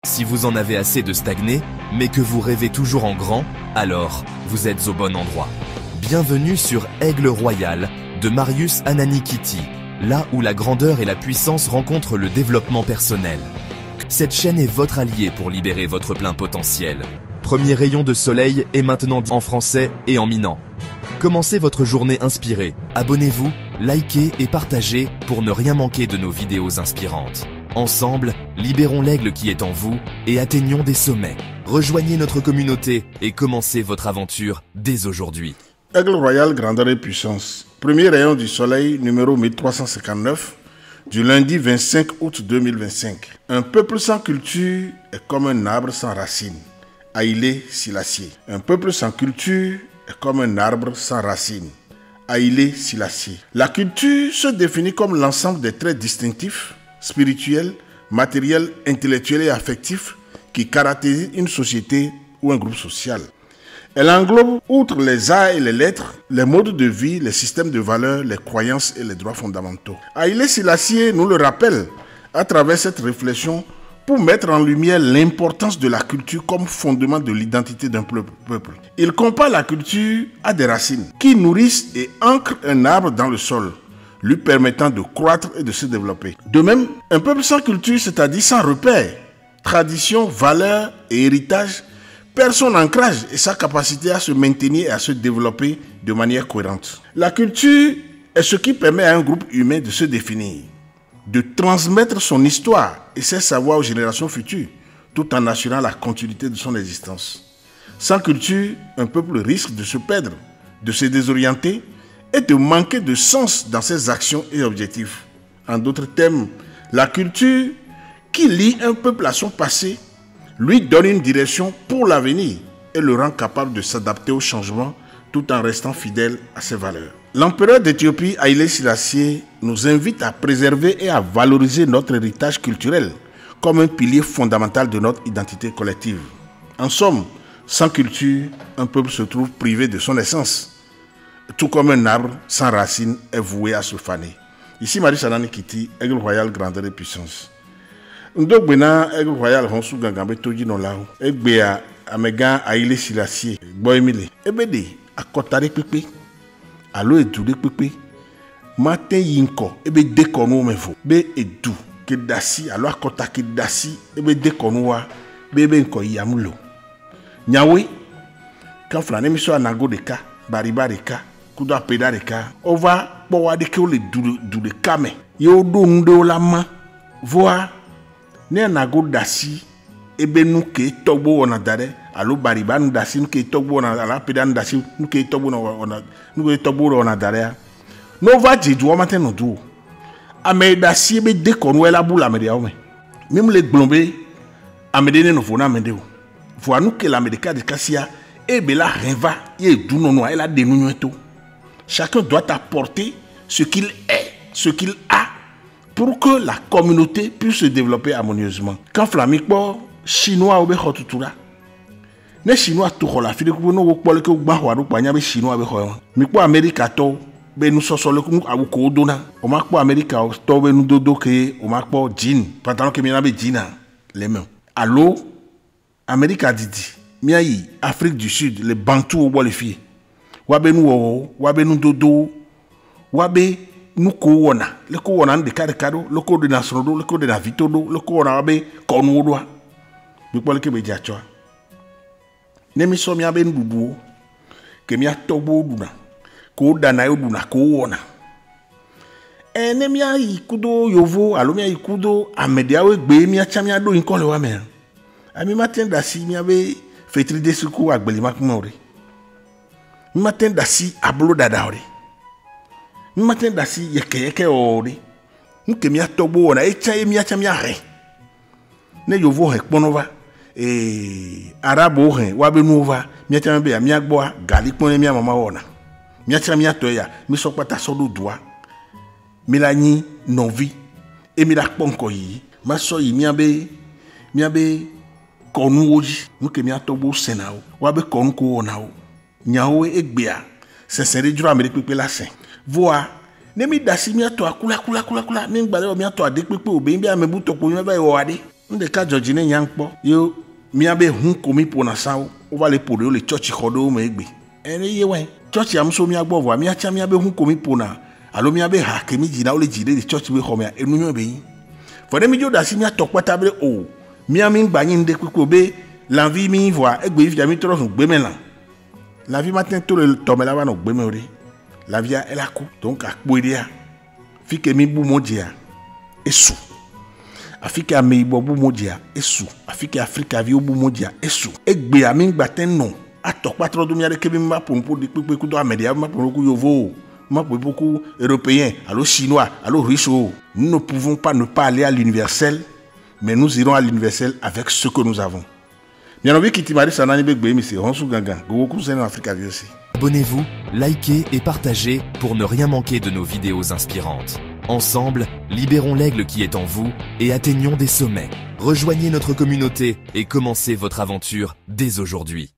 Si vous en avez assez de stagner, mais que vous rêvez toujours en grand, alors vous êtes au bon endroit. Bienvenue sur Aigle Royal de Marius Ananikiti, là où la grandeur et la puissance rencontrent le développement personnel. Cette chaîne est votre allié pour libérer votre plein potentiel. Premier rayon de soleil est maintenant en français et en minant. Commencez votre journée inspirée. Abonnez-vous, likez et partagez pour ne rien manquer de nos vidéos inspirantes. Ensemble, libérons l'aigle qui est en vous et atteignons des sommets. Rejoignez notre communauté et commencez votre aventure dès aujourd'hui. Aigle Royal, grandeur et puissance. Premier rayon du soleil, numéro 1359, du lundi 25 août 2025. Un peuple sans culture est comme un arbre sans racines. Haïlé Selassie. Un peuple sans culture est comme un arbre sans racines. Haïlé Selassie. La culture se définit comme l'ensemble des traits distinctifs, spirituels, matériels, intellectuels et affectifs qui caractérisent une société ou un groupe social. Elle englobe, outre les arts et les lettres, les modes de vie, les systèmes de valeurs, les croyances et les droits fondamentaux. Haïlé Selassie nous le rappelle à travers cette réflexion pour mettre en lumière l'importance de la culture comme fondement de l'identité d'un peuple. Il compare la culture à des racines qui nourrissent et ancrent un arbre dans le sol, lui permettant de croître et de se développer. De même, un peuple sans culture, c'est-à-dire sans repères, tradition, valeurs et héritage, perd son ancrage et sa capacité à se maintenir et à se développer de manière cohérente. La culture est ce qui permet à un groupe humain de se définir, de transmettre son histoire et ses savoirs aux générations futures, tout en assurant la continuité de son existence. Sans culture, un peuple risque de se perdre, de se désorienter et de manquer de sens dans ses actions et objectifs. En d'autres termes, la culture qui lie un peuple à son passé lui donne une direction pour l'avenir et le rend capable de s'adapter aux changements tout en restant fidèle à ses valeurs. L'empereur d'Éthiopie, Haïlé Selassie, nous invite à préserver et à valoriser notre héritage culturel comme un pilier fondamental de notre identité collective. En somme, sans culture, un peuple se trouve privé de son essence. Tout comme un arbre sans racines est voué à se faner. Ici, Marius Ananikiti, Aigle Royal, grandeur et puissance. Ndo gbena Aigle Royal honsu gangambe toji no lao. Egbea amega Haïlé Selassie, boymile. Ebede akotare pepe. Alo edude pepe. Matin yinko ebe dekonu mevo. Be edu ke dasi alo akota ke dasi ebe dekonu wa bebe nko yamulo. Nyawe kan flane miso anago deka, bariba deka. Kudo apeda deka, ova bowa deke ole du de kame. Yo do nde ola ma. Voa ne anago dasi ebe nou ke togbo wona dare, alo bariba nou dasi nou ke togbo wona, ala apeda nou dasi nou ke togbo wona dare. No va jeju matin no du. Ame dasi ebe dekonu ela bula amede ome. Même le glombe amede ne no fona amede o. Voa nou ke la medeka de kasia ebe la renva ye du no elle a dénoué tout. Chacun doit apporter ce qu'il est, ce qu'il a, pour que la communauté puisse se développer harmonieusement. Quand Flamikbo, Chinois obe hotutura, ne Chinois tout la fille que nous voulons que nous avons besoin Chinois obe ho. Mikbo America to be nous sosole ku abuko dona. O makbo America to be nous dodo ke o makbo jean, pantalon ke mina be jean les mains. Allo America didi, miayi Afrique du Sud, les Bantous au bois les filles. Wabe nou dodo, wabe nou kouwana. Le kouwana de kado, le kou de nasono, le kou de navito do, le kouwana wabe konou doa. Bikwa le kebe diachwa. Nemi so mi abe ndudu, ke mi a tobo duna, kou dana yo duna, kouwana. Nemi a ikudo yovo, alo mi a ikudo amediawe gbe mi a chamia do inkole wame. Ami matin dasi mi abe fetri desuku agbeli makmore. Matin dasi ablo dada ore. Matin dasi yeke ore. Nke mi atobo wona echa mi acha mi are. Ne yovo he kponova arabo he wa be nuova mi acha be mi agbo gali kpon mi mama wona. Mi acha mi atoya mi sokpata sodo doa. Mi la nyi novi e mi la kponko yi. Ma so yi mi abe konu oji. Nke mi atobo senao. Wa be konu ko wona o. Nyawe egbea sensere jura Amerique pepe la sen. Voa ne mi dasi mi ato akula mi ngbale o mi ato ade pepe o be bi amebu to ko mi ba e o ade. Ndeka Georgine Nyankpo, yo miabe hun komi pona sao, on va les podo le church khodo me egbe. Ene ye wen, church amso miagbo vo, miacha miabe hun komi pona. Alo miabe ha kemi jina o le jide le church be khomia enu nyo be yin. Fode mi jo da si mia tokpa table o. Mia mi gba yin de kwiko be, l'envie mi voa egbe if mi tro so gbe melan. La vie matin tout le tomela va no gbe me ori. La vie elle a coup, donc a kpoidia. Fi ke mi bu modia. Esu. Afike ame ibo bu modia esu afike Afrika vi bu modia esu egbe ami gbaten non atokpa tro do mi ade ke bi ma pompo di pepe ku do amedia ma pompo yovo ma beaucoup européens allo chinois allo russe. Nous ne pouvons pas ne pas aller à l'universel, mais nous irons à l'universel avec ce que nous avons. Bien envie qui timari sanani begbe mi se honsu ganga go ku sen Afrika vi aussi. Abonnez-vous, likez et partagez pour ne rien manquer de nos vidéos inspirantes. Ensemble, libérons l'aigle qui est en vous et atteignons des sommets. Rejoignez notre communauté et commencez votre aventure dès aujourd'hui.